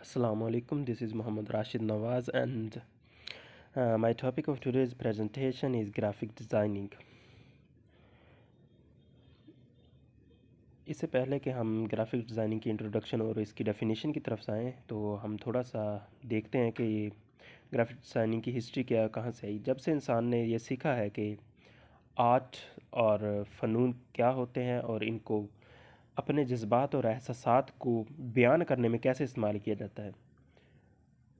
Assalamu alaikum. This is Muhammad Rashid Nawaz, and my topic of today's presentation is graphic designing. इससे पहले कि हम graphic designing की introduction और इसकी डेफिनेशन की तरफ से आएँ, तो हम थोड़ा सा देखते हैं कि ये ग्राफिक डिज़ाइनिंग की हिस्ट्री क्या कहाँ से आई। जब से इंसान ने ये सीखा है कि आर्ट और फ़नून क्या होते हैं और इनको अपने जज्बात और एहसासात को बयान करने में कैसे इस्तेमाल किया जाता है,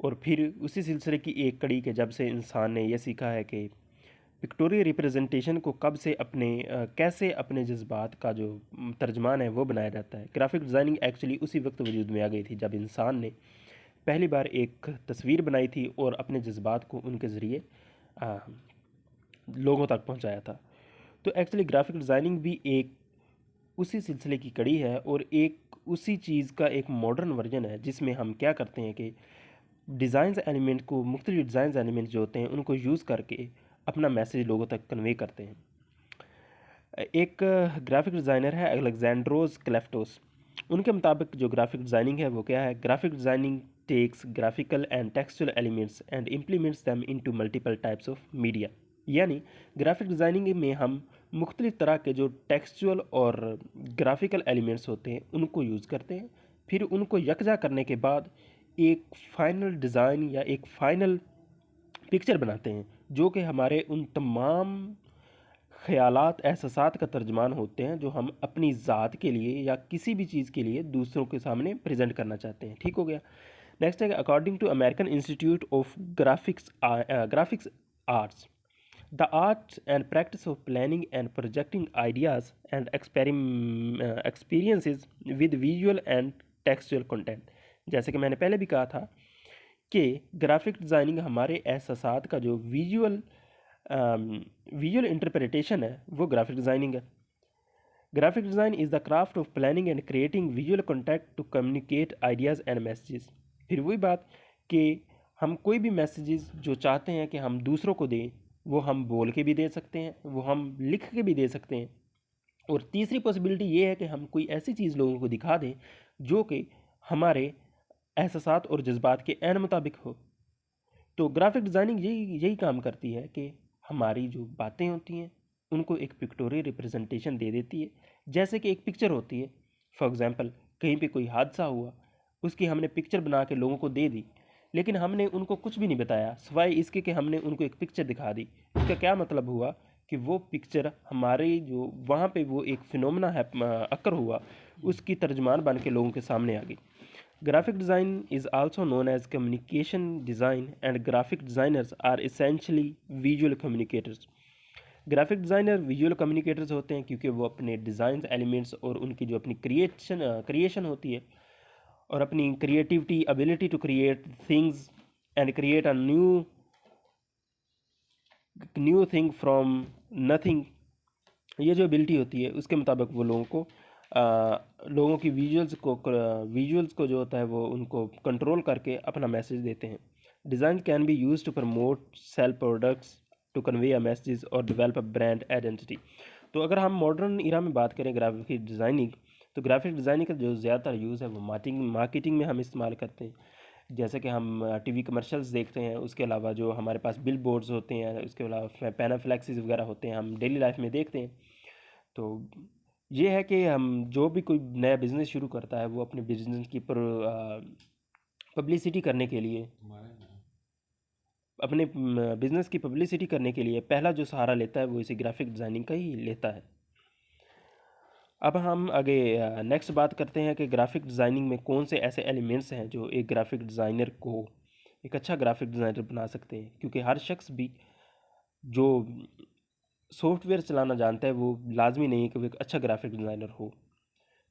और फिर उसी सिलसिले की एक कड़ी के जब से इंसान ने यह सीखा है कि पिक्टोरियल रिप्रेजेंटेशन को कब से कैसे अपने जज्बात का जो तर्जमान है वो बनाया जाता है। ग्राफिक डिज़ाइनिंग एक्चुअली उसी वक्त वजूद में आ गई थी जब इंसान ने पहली बार एक तस्वीर बनाई थी और अपने जज्बात को उनके ज़रिए लोगों तक पहुंचाया था। तो एक्चुअली ग्राफिक डिज़ाइनिंग भी एक उसी सिलसिले की कड़ी है और एक उसी चीज़ का एक मॉडर्न वर्जन है, जिसमें हम क्या करते हैं कि डिज़ाइंस एलिमेंट को मुख्तलिफ डिज़ाइंस एलिमेंट जो होते हैं उनको यूज़ करके अपना मैसेज लोगों तक कन्वे करते हैं। एक ग्राफिक डिज़ाइनर है अलेक्जेंड्रोस क्लेफ्टोस। उनके मुताबिक जो ग्राफिक डिज़ाइनिंग है वो क्या है। Graphic designing takes graphical and textual elements and implements them into multiple types of media. यानी ग्राफिक डिज़ाइनिंग में हम मुख्तलिफ तरह के जो टेक्सचुअल और ग्राफिकल एलिमेंट्स होते हैं उनको यूज़ करते हैं, फिर उनको यकजा करने के बाद एक फ़ाइनल डिज़ाइन या एक फ़ाइनल पिक्चर बनाते हैं जो कि हमारे उन तमाम ख़यालात एहसासात का तर्जमान होते हैं जो हम अपनी ज़ात के लिए या किसी भी चीज़ के लिए दूसरों के सामने प्रेजेंट करना चाहते हैं। ठीक हो गया। नेक्स्ट है according to American Institute of Graphics Arts, the art and practice of planning and projecting ideas and experiences with visual and textual content। जैसे कि मैंने पहले भी कहा था कि ग्राफिक डिज़ाइनिंग हमारे एहसासात का जो विजुअल इंटरप्रिटेशन है वो ग्राफिक डिज़ाइनिंग है। Graphic design is the craft of planning and creating visual contact to communicate ideas and messages. फिर वही बात कि हम कोई भी मैसेजेस जो चाहते हैं कि हम दूसरों को दें वो हम बोल के भी दे सकते हैं, वो हम लिख के भी दे सकते हैं, और तीसरी पॉसिबिलिटी ये है कि हम कोई ऐसी चीज़ लोगों को दिखा दें जो कि हमारे एहसासात और जज्बात के ऐन मुताबिक हो। तो ग्राफिक डिज़ाइनिंग यही यही काम करती है कि हमारी जो बातें होती हैं उनको एक पिक्टोरियल रिप्रेजेंटेशन दे देती है। जैसे कि एक पिक्चर होती है, फॉर एग्ज़ाम्पल कहीं पे कोई हादसा हुआ, उसकी हमने पिक्चर बना के लोगों को दे दी, लेकिन हमने उनको कुछ भी नहीं बताया सिवाय इसके कि हमने उनको एक पिक्चर दिखा दी। इसका क्या मतलब हुआ कि वो पिक्चर हमारे जो वहाँ पे वो एक फिनोमेना है अक्कर हुआ, उसकी तर्जमान बन के लोगों के सामने आ गई। Graphic design is also known as communication design, and graphic designers are essentially visual communicators। Graphic designer visual communicators होते हैं क्योंकि वो अपने डिज़ाइन एलिमेंट्स और उनकी जो अपनी क्रिएशन होती है और अपनी creativity ability to create things and create a new thing from nothing, ये जो एबिलिटी होती है उसके मुताबिक वो लोगों की विजुअल्स को जो होता है वो उनको कंट्रोल करके अपना मैसेज देते हैं। Design can be use to promote sale products, to convey a message और डेवलप अ ब्रांड आइडेंटिटी। तो अगर हम मॉडर्न इरा में बात करें ग्राफिक डिज़ाइनिंग, तो ग्राफिक डिज़ाइनिंग का जो ज़्यादातर यूज़ है वो मार्केटिंग में हम इस्तेमाल करते हैं। जैसे कि हम टीवी कमर्शियल्स देखते हैं, उसके अलावा जो हमारे पास बिल बोर्ड्स होते हैं, उसके अलावा पैनाफ्लेक्सिस वगैरह होते हैं, हम डेली लाइफ में देखते हैं। तो ये है कि हम जो भी कोई नया बिज़नेस शुरू करता है वो अपने बिज़नेस की पब्लिसिटी करने के लिए अपने बिज़नेस की पब्लिसिटी करने के लिए पहला जो सहारा लेता है वो इसी ग्राफिक डिज़ाइनिंग का ही लेता है। अब हम आगे नेक्स्ट बात करते हैं कि ग्राफिक डिज़ाइनिंग में कौन से ऐसे एलिमेंट्स हैं जो एक ग्राफिक डिज़ाइनर को एक अच्छा ग्राफिक डिज़ाइनर बना सकते हैं, क्योंकि हर शख्स भी जो सॉफ्टवेयर चलाना जानता है वो लाजमी नहीं है कि वो एक अच्छा ग्राफिक डिज़ाइनर हो।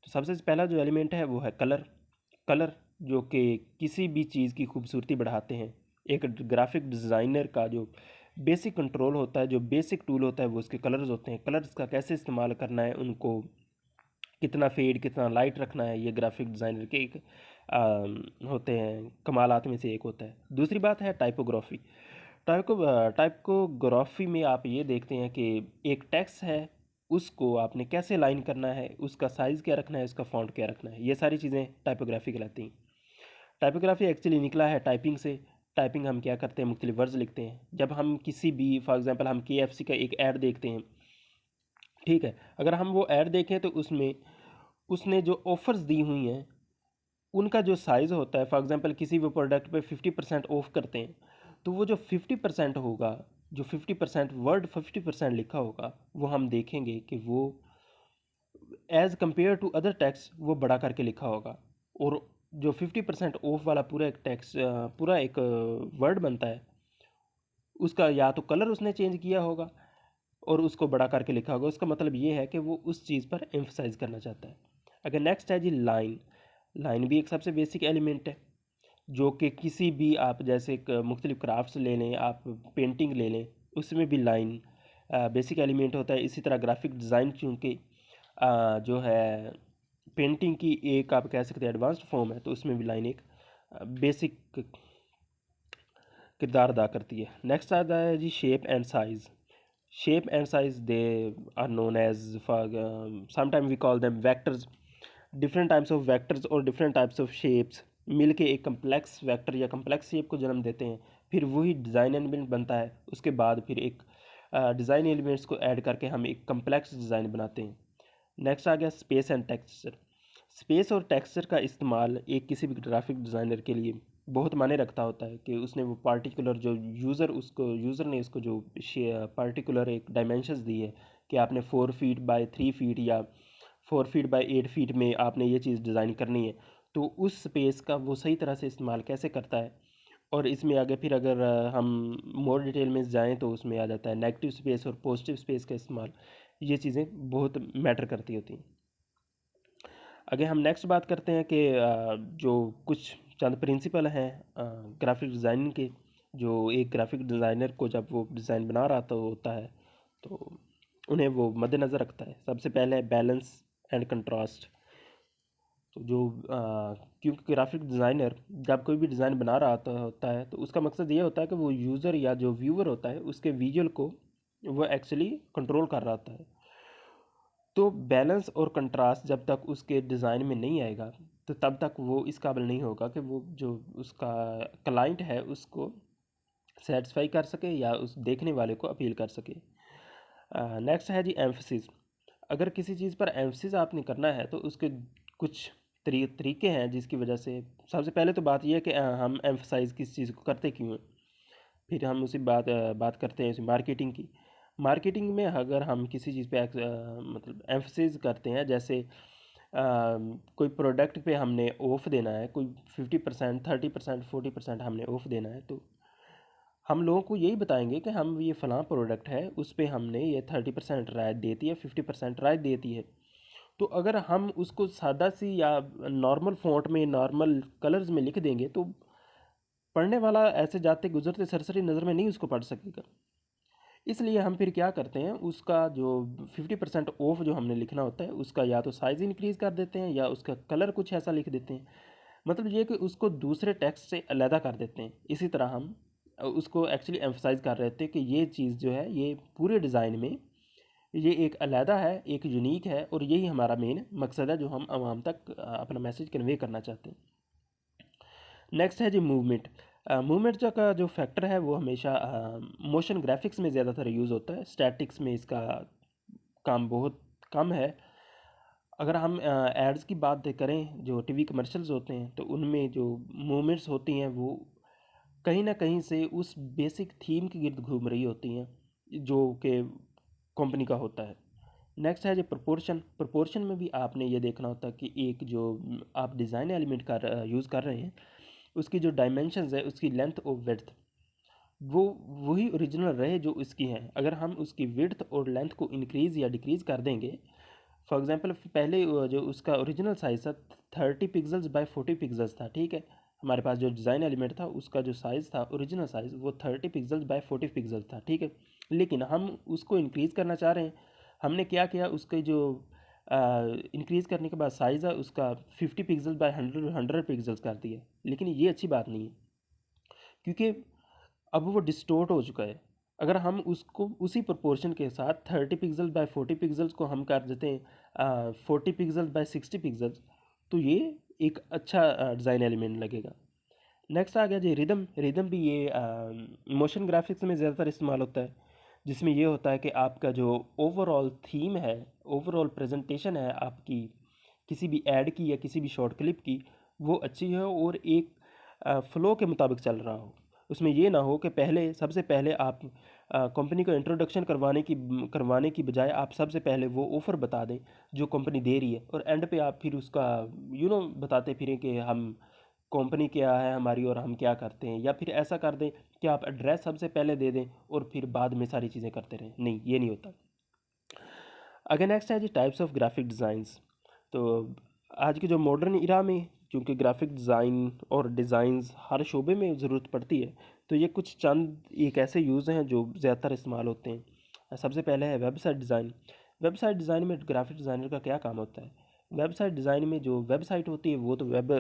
तो सबसे पहला जो एलिमेंट है वो है कलर जो कि किसी भी चीज़ की खूबसूरती बढ़ाते हैं। एक ग्राफिक डिज़ाइनर का जो बेसिक कंट्रोल होता है, जो बेसिक टूल होता है वो उसके कलर्स होते हैं। कलर्स का कैसे इस्तेमाल करना है, उनको कितना फेड कितना लाइट रखना है, ये ग्राफिक डिज़ाइनर के एक होते हैं कमालात में से एक होता है। दूसरी बात है टाइपोग्राफी। टाइपोग्राफी में आप ये देखते हैं कि एक टेक्स्ट है, उसको आपने कैसे लाइन करना है, उसका साइज़ क्या रखना है, उसका फ़ॉन्ट क्या रखना है, ये सारी चीज़ें टाइपोग्राफी कहलाती हैं। टाइपोग्राफी एक्चुअली निकला है टाइपिंग से। टाइपिंग हम क्या करते हैं, मुख्तलिफ वर्ड्स लिखते हैं। जब हम किसी भी, फॉर एग्जांपल हम KFC का एक ऐड देखते हैं, ठीक है, अगर हम वो ऐड देखें तो उसमें उसने जो ऑफ़र्स दी हुई हैं उनका जो साइज़ होता है, फॉर एग्जांपल किसी भी प्रोडक्ट पे 50% ऑफ करते हैं, तो वो जो 50% होगा, जो 50% वर्ड 50% लिखा होगा, वो हम देखेंगे कि वो as compare to other text वो बड़ा करके लिखा होगा। और जो 50% ऑफ वाला पूरा एक टेक्स्ट, पूरा एक वर्ड बनता है, उसका या तो कलर उसने चेंज किया होगा और उसको बड़ा करके लिखा होगा। उसका मतलब ये है कि वो उस चीज़ पर एम्फसाइज करना चाहता है। अगर नेक्स्ट है जी लाइन। लाइन भी एक सबसे बेसिक एलिमेंट है, जो कि किसी भी, आप जैसे मुख्तलिफ क्राफ्ट्स ले लें, आप पेंटिंग ले लें, उसमें भी लाइन बेसिक एलिमेंट होता है। इसी तरह ग्राफिक डिज़ाइन चूँकि जो है पेंटिंग की एक, आप कह सकते हैं, एडवांस्ड फॉर्म है, तो उसमें भी लाइन एक बेसिक किरदार अदा करती है। नेक्स्ट आता है जी shape and size. Shape and size they are known as for, sometime we call them vectors. Different types of vectors और डिफरेंट टाइप्स ऑफ शेप्स मिल के एक कम्प्लेक्स वेक्टर या कम्प्लेक्स शेप को जन्म देते हैं। फिर वही डिज़ाइन एलिमेंट बनता है। उसके बाद फिर एक डिज़ाइन एलिमेंट्स को ऐड करके हम एक कम्प्लेक्स डिज़ाइन बनाते हैं। नेक्स्ट आ गया स्पेस एंड टेक्सचर। स्पेस और टेक्सचर का इस्तेमाल एक किसी भी ग्राफिक डिज़ाइनर के लिए बहुत मायने रखता होता है कि उसने वो पार्टिकुलर जो यूज़र ने उसको जो पार्टिकुलर एक डायमेंशंस दी है कि आपने 4 फीट बाय 3 फीट या 4 फीट बाय 8 फीट में आपने ये चीज़ डिज़ाइन करनी है, तो उस स्पेस का वो सही तरह से इस्तेमाल कैसे करता है। और इसमें आगे फिर अगर हम मोर डिटेल में जाएं तो उसमें आ जाता है नेगेटिव स्पेस और पॉजिटिव स्पेस का इस्तेमाल। ये चीज़ें बहुत मैटर करती होती हैं। आगे हम नेक्स्ट बात करते हैं कि जो कुछ चंद प्रिंसिपल हैं ग्राफिक डिज़ाइनिंग के, जो एक ग्राफिक डिज़ाइनर को जब वो डिज़ाइन बना रहा तो होता है, तो उन्हें वो मद्देनज़र रखता है। सबसे पहले है बैलेंस एंड कंट्रास्ट। तो जो क्योंकि ग्राफिक डिज़ाइनर जब कोई भी डिज़ाइन बना रहा होता है तो उसका मकसद ये होता है कि वो यूज़र या जो व्यूअर होता है उसके विजुअल को वो एक्चुअली कंट्रोल कर रहा होता है। तो बैलेंस और कंट्रास्ट जब तक उसके डिज़ाइन में नहीं आएगा तो तब तक वो इस काबिल नहीं होगा कि वो जो उसका क्लाइंट है उसको सेटिस्फाई कर सके या उस देखने वाले को अपील कर सके। नेक्स्ट है जी एम्फसिस। अगर किसी चीज़ पर एम्फसिस आपने करना है तो उसके कुछ तरीके हैं जिसकी वजह से, सबसे पहले तो बात यह है कि हम एम्फसाइज किस चीज़ को करते क्यों हैं। फिर हम उसी बात करते हैं उसी मार्केटिंग की। मार्केटिंग में अगर हम किसी चीज़ पे मतलब एम्फसाइज करते हैं, जैसे कोई प्रोडक्ट पे हमने ऑफ़ देना है, कोई 50%, 30%, 40% हमने ऑफ़ देना है, तो हम लोगों को यही बताएंगे कि हम ये फ़लाँ प्रोडक्ट है उस पे हमने ये 30% रियायत देती है, 50% रियायत देती है। तो अगर हम उसको सादा सी या नॉर्मल फ़ॉन्ट में, नॉर्मल कलर्स में लिख देंगे तो पढ़ने वाला ऐसे जाते गुजरते सरसरी नज़र में नहीं उसको पढ़ सकेगा। इसलिए हम फिर क्या करते हैं, उसका जो 50% ऑफ जो हमने लिखना होता है उसका या तो साइज़ इंक्रीज़ कर देते हैं या उसका कलर कुछ ऐसा लिख देते हैं। मतलब ये कि उसको दूसरे टेक्स्ट से अलहदा कर देते हैं। इसी तरह हम उसको एक्चुअली एम्फसाइज़ कर रहे थे कि ये चीज़ जो है ये पूरे डिज़ाइन में ये एक अलहदा है, एक यूनिक है, और यही हमारा मेन मकसद है जो हम आवाम तक अपना मैसेज कन्वे करना चाहते हैं। नेक्स्ट है जी मूवमेंट। मूवमेंट का जो फैक्टर है वो हमेशा मोशन ग्राफिक्स में ज़्यादातर यूज़ होता है, स्टैटिक्स में इसका काम बहुत कम है। अगर हम एड्स की बात करें, जो टीवी कमर्शियल्स होते हैं, तो उनमें जो मूवमेंट्स होती हैं वो कहीं ना कहीं से उस बेसिक थीम के गिर्द घूम रही होती हैं जो कि कंपनी का होता है। नेक्स्ट है जो प्रोपोर्शन। प्रोपोर्शन में भी आपने ये देखना होता है कि एक जो आप डिज़ाइन एलिमेंट का यूज़ कर रहे हैं उसकी जो डायमेंशंस है, उसकी लेंथ और विड्थ, वो वही ओरिजिनल रहे जो इसकी हैं। अगर हम उसकी विड्थ और लेंथ को इंक्रीज़ या डिक्रीज़ कर देंगे, फॉर एग्जांपल पहले जो उसका ओरिजिनल साइज़ था 30 पिक्सल्स बाय 40 पिक्सल्स था, ठीक है। हमारे पास जो डिज़ाइन एलिमेंट था उसका जो साइज़ था ओरिजिनल साइज़ वो 30 पिक्सल्स बाय 40 पिक्सल्स था, ठीक है। लेकिन हम उसको इंक्रीज़ करना चाह रहे हैं। हमने क्या किया, उसके जो इंक्रीज़ करने के बाद साइज़ है उसका 50 पिक्सल बाय 100 पिक्सल्स कर दिया। लेकिन ये अच्छी बात नहीं है, क्योंकि अब वो डिस्टोर्ट हो चुका है। अगर हम उसको उसी प्रोपोर्शन के साथ 30 पिक्सल बाय 40 पिक्सल्स को हम कर देते हैं 40 पिक्सल बाय 60 पिक्सल्स, तो ये एक अच्छा डिज़ाइन एलिमेंट लगेगा। नेक्स्ट आ गया जी रिदम। रिदम भी ये मोशन ग्राफिक्स में ज़्यादातर इस्तेमाल होता है, जिसमें ये होता है कि आपका जो ओवरऑल थीम है, ओवरऑल प्रेजेंटेशन है आपकी किसी भी ऐड की या किसी भी शॉर्ट क्लिप की, वो अच्छी है और एक फ़्लो के मुताबिक चल रहा हो। उसमें ये ना हो कि पहले सबसे पहले आप कंपनी को इंट्रोडक्शन करवाने की बजाय आप सबसे पहले वो ऑफ़र बता दें जो कंपनी दे रही है, और एंड पे आप फिर उसका बताते फिरें कि हम कंपनी क्या है हमारी और हम क्या करते हैं, या फिर ऐसा कर दें कि आप एड्रेस सबसे पहले दे दें और फिर बाद में सारी चीज़ें करते रहें। नहीं, ये नहीं होता। अगर नेक्स्ट है जी टाइप्स ऑफ ग्राफिक डिज़ाइंस। तो आज के जो मॉडर्न इरा में चूँकि ग्राफिक डिज़ाइन और डिज़ाइंस हर शोबे में ज़रूरत पड़ती है, तो ये कुछ चंद एक ऐसे यूज़ हैं जो ज़्यादातर इस्तेमाल होते हैं। सबसे पहले है वेबसाइट डिज़ाइन। वेबसाइट डिज़ाइन में ग्राफिक डिज़ाइनर का क्या काम होता है? वेबसाइट डिज़ाइन में जो वेबसाइट होती है वो तो वेब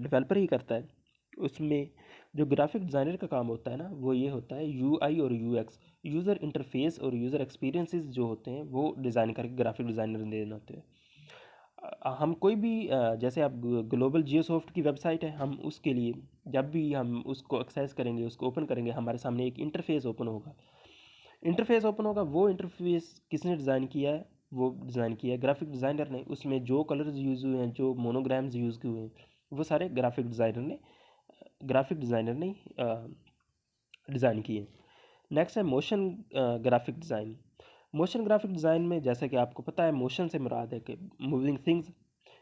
डेवलपर ही करता है। उसमें जो ग्राफिक डिज़ाइनर का काम होता है ना, वो ये होता है यूआई और यूएक्स, यूज़र इंटरफेस और यूज़र एक्सपीरियंसेस जो होते हैं वो डिज़ाइन करके ग्राफिक डिज़ाइनर ने देना होते हैं। हम कोई भी जैसे आप ग्लोबल जियोसॉफ्ट की वेबसाइट है, हम उसके लिए जब भी हम उसको एक्सेस करेंगे, उसको ओपन करेंगे, हमारे सामने एक इंटरफेस ओपन होगा। इंटरफेस ओपन होगा, वो इंटरफेस किसने डिज़ाइन किया है? वो डिज़ाइन किया है ग्राफिक डिज़ाइनर ने। उसमें जो कलर्स यूज़ हुए हैं, जो मोनोग्राम्स यूज़ हुए हैं, वो सारे ग्राफिक डिज़ाइनर ने डिज़ाइन किए हैं। नेक्स्ट है motion graphic design. Motion graphic design में जैसा कि आपको पता है, मोशन से मुराद है कि मूविंग थिंग्स।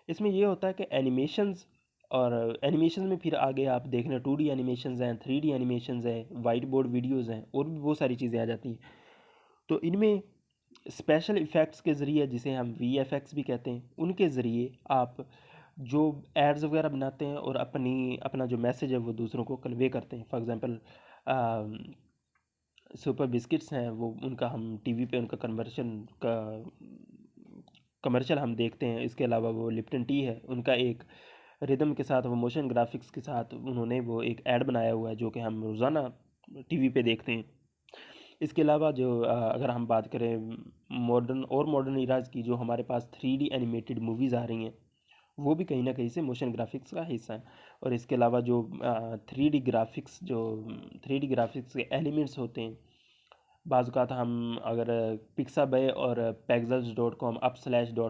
इसमें ये होता है कि एनिमेशंस, और एनिमेशन में फिर आगे आप देख लें 2D एनिमेशंस हैं, 3D एनिमेशंस हैं, वाइट बोर्ड वीडियोज़ हैं, और भी बहुत सारी चीज़ें आ जाती हैं। तो इनमें स्पेशल इफ़ेक्ट्स के ज़रिए, जिसे हम VFX भी कहते हैं, उनके ज़रिए आप जो एड्स वगैरह बनाते हैं और अपना जो मैसेज है वो दूसरों को कन्वे करते हैं। फॉर एग्ज़ाम्पल सुपर बिस्किट्स हैं, वो उनका हम टीवी पे उनका कमर्शियल हम देखते हैं। इसके अलावा वो लिप्टन टी है, उनका एक रिदम के साथ, वो मोशन ग्राफिक्स के साथ उन्होंने वो एक ऐड बनाया हुआ है जो कि हम रोज़ाना टीवी पे देखते हैं। इसके अलावा जो अगर हम बात करें मॉडर्न इराज की, जो हमारे पास 3D एनिमेटेड मूवीज़ आ रही हैं, वो भी कहीं ना कहीं से मोशन ग्राफिक्स का हिस्सा है। और इसके अलावा जो 3D ग्राफिक्स के एलिमेंट्स होते हैं, बाज़ हम अगर पिक्साबे और pexels.com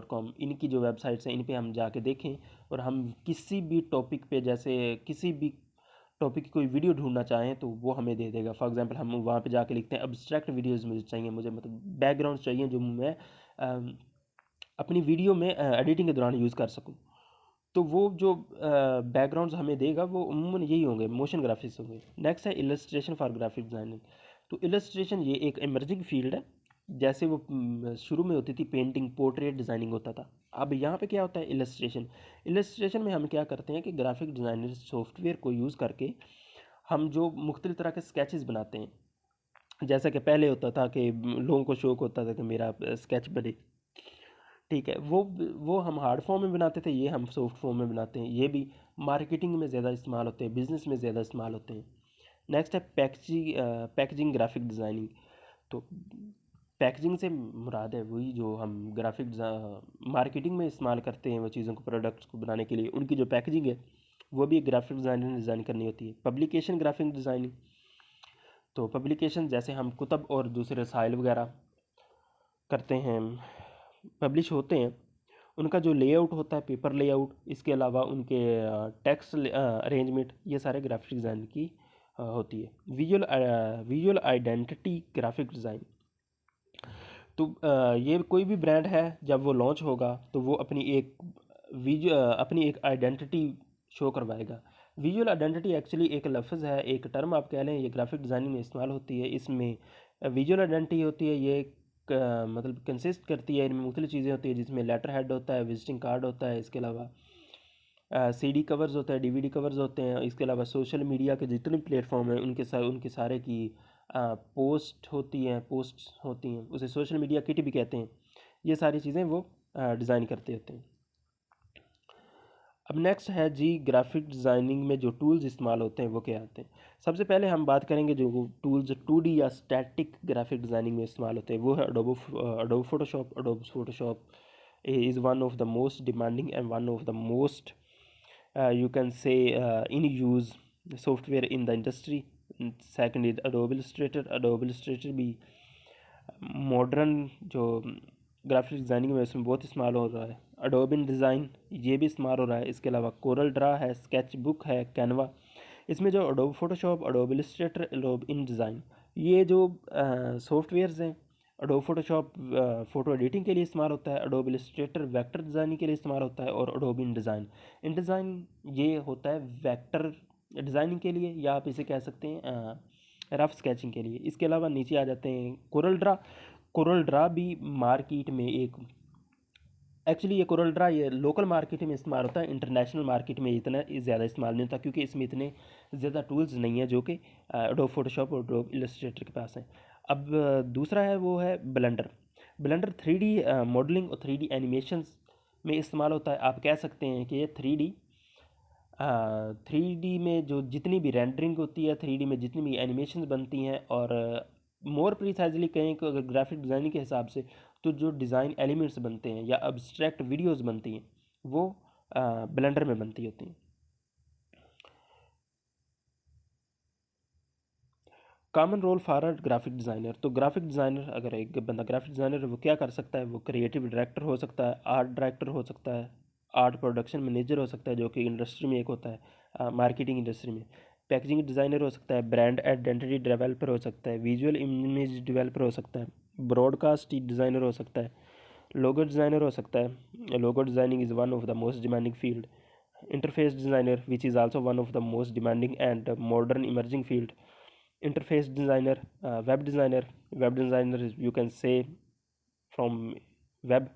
/com इनकी जो वेबसाइट्स हैं, इन पे हम जाके देखें और हम किसी भी टॉपिक पे, जैसे किसी भी टॉपिक की कोई वीडियो ढूंढना चाहें तो वो हमें दे देगा। फॉर एग्जांपल हम वहाँ पे जाके लिखते हैं अब्स्ट्रैक्ट वीडियोज़ मुझे चाहिए, मुझे मतलब बैकग्राउंड चाहिए जो मैं अपनी वीडियो में एडिटिंग के दौरान यूज़ कर सकूँ। तो वो जो बैकग्राउंड्स हमें देगा वो अमूमन यही होंगे, मोशन ग्राफिक्स होंगे। नेक्स्ट है इलस्ट्रेशन फॉर ग्राफिक डिज़ाइनिंग। तो इलस्ट्रेशन ये एक इमर्जिंग फील्ड है। जैसे वो शुरू में होती थी पेंटिंग, पोर्ट्रेट डिज़ाइनिंग होता था। अब यहाँ पे क्या होता है? इलस्ट्रेशन। इलस्ट्रेशन में हम क्या करते हैं कि ग्राफिक डिज़ाइनर सॉफ्टवेयर को यूज़ करके हम जो मुख्तलिफ तरह के स्केचेस बनाते हैं। जैसा कि पहले होता था कि लोगों को शौक होता था कि मेरा स्केच बने, ठीक है, वो हम हार्ड फॉर्म में बनाते थे, ये हम सॉफ्ट फॉर्म में बनाते हैं। ये भी मार्केटिंग में ज़्यादा इस्तेमाल होते हैं, बिजनेस में ज़्यादा इस्तेमाल होते हैं। नेक्स्ट है पैकेजिंग ग्राफिक डिज़ाइनिंग। तो पैकेजिंग से मुराद है वही जो हम मार्केटिंग में इस्तेमाल करते हैं, वो चीज़ों को, प्रोडक्ट्स को बनाने के लिए उनकी जो पैकेजिंग है वो भी एक ग्राफिक डिज़ाइनर ने डिज़ाइन करनी होती है। Publication graphic designing. तो पब्लिकेशन जैसे हम कुतब और दूसरे रसाइल वगैरह करते हैं, पब्लिश होते हैं, उनका जो लेआउट होता है, पेपर लेआउट, इसके अलावा उनके टेक्स्ट अरेंजमेंट, ये सारे ग्राफिक डिज़ाइन की होती है। Visual identity graphic design. तो ये कोई भी ब्रांड है, जब वो लॉन्च होगा तो वो अपनी एक आइडेंटिटी शो करवाएगा। विजुअल आइडेंटिटी एक्चुअली एक लफ्ज़ है, एक टर्म आप कह लें, ये ग्राफिक डिज़ाइनिंग में इस्तेमाल होती है। इसमें विजुअल आइडेंटिटी होती है, ये मतलब कंसिस्ट करती है, इनमें मुख्तलिफ चीज़ें होती है, जिसमें लेटर हेड होता है, विजिटिंग कार्ड होता है, इसके अलावा CD कवर्स होता है, DVD कवर्स होते हैं, इसके अलावा सोशल मीडिया के जितने प्लेटफॉर्म हैं उनके सारे की पोस्ट्स होती हैं, उसे सोशल मीडिया किट भी कहते हैं। ये सारी चीज़ें वो डिज़ाइन करते होते हैं। अब नेक्स्ट है जी, ग्राफिक डिज़ाइनिंग में जो टूल्स इस्तेमाल होते हैं वो क्या आते हैं। सबसे पहले हम बात करेंगे जो टूल्स 2D या स्टैटिक ग्राफिक डिज़ाइनिंग में इस्तेमाल होते हैं, वो है Adobe Photoshop. Adobe Photoshop is one of the most demanding and one of the most you can say in use software in the industry. Second is Adobe Illustrator. Adobe Illustrator भी modern जो graphic designing में उसमें बहुत इस्तेमाल हो रहा है। Adobe InDesign ये भी इस्तेमाल हो रहा है। इसके अलावा कोरल ड्रा है, स्केच बुक है, कैनवा। इसमें जो Adobe Photoshop, Adobe Illustrator, Adobe InDesign, ये जो सॉफ्टवेयर्स हैं, अडोब फोटोशॉप फ़ोटो एडिटिंग के लिए इस्तेमाल होता है, अडोब इलस्ट्रेटर वेक्टर डिज़ाइनिंग के लिए इस्तेमाल होता है, और अडोब इन डिज़ाइन, इन डिज़ाइन ये होता है वेक्टर डिज़ाइनिंग के लिए, या आप इसे कह सकते हैं रफ स्केचिंग के लिए। इसके अलावा नीचे आ जाते हैं कोरल ड्रा। कोरल ड्रा भी मार्केट में एक, एक्चुअली ये कोरल ड्रा ये लोकल मार्केट में इस्तेमाल होता है, इंटरनेशनल मार्केट में इतना ज़्यादा इस्तेमाल नहीं होता, क्योंकि इसमें इतने ज़्यादा टूल्स नहीं है जो कि एडोब फोटोशॉप और एडोब इलस्ट्रेटर के पास हैं। अब दूसरा है वो है ब्लेंडर। ब्लेंडर 3D मॉडलिंग और 3D एनिमेशंस में इस्तेमाल होता है। आप कह सकते हैं कि ये 3D में जो जितनी भी रेंडरिंग होती है, 3D में जितनी भी एनिमेशंस बनती हैं, और मोर प्रिसाइजली कहें कि अगर ग्राफिक डिज़ाइनिंग के हिसाब से, तो जो डिज़ाइन एलिमेंट्स बनते हैं या अब्स्ट्रैक्ट वीडियोस बनती हैं वो ब्लेंडर में बनती होती हैं। Common role for a graphic designer. तो ग्राफिक डिज़ाइनर, अगर एक बंदा ग्राफिक डिज़ाइनर है वो क्या कर सकता है? वो क्रिएटिव डायरेक्टर हो सकता है, आर्ट डायरेक्टर हो सकता है, आर्ट प्रोडक्शन मैनेजर हो सकता है जो कि इंडस्ट्री में एक होता है, मार्केटिंग इंडस्ट्री में। पैकेजिंग डिज़ाइनर हो सकता है, ब्रांड आइडेंटिटी डेवलपर हो सकता है, विजुअल इमेज डेवलपर हो सकता है, ब्रॉडकास्ट डिज़ाइनर हो सकता है, लोगो डिज़ाइनर हो सकता है। Logo designing is one of the most demanding field. Interface designer which is also one of the most demanding and modern emerging field. Interface designer, web designer is, you can say, from web,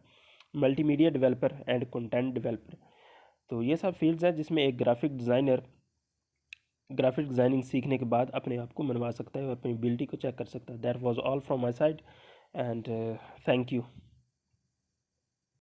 multimedia developer and content developer. तो ये सब fields हैं जिसमें एक graphic designer graphic designing सीखने के बाद अपने आप को मनवा सकता है और अपनी एबिलिटी को चेक कर सकता है। That was all from my side, and thank you.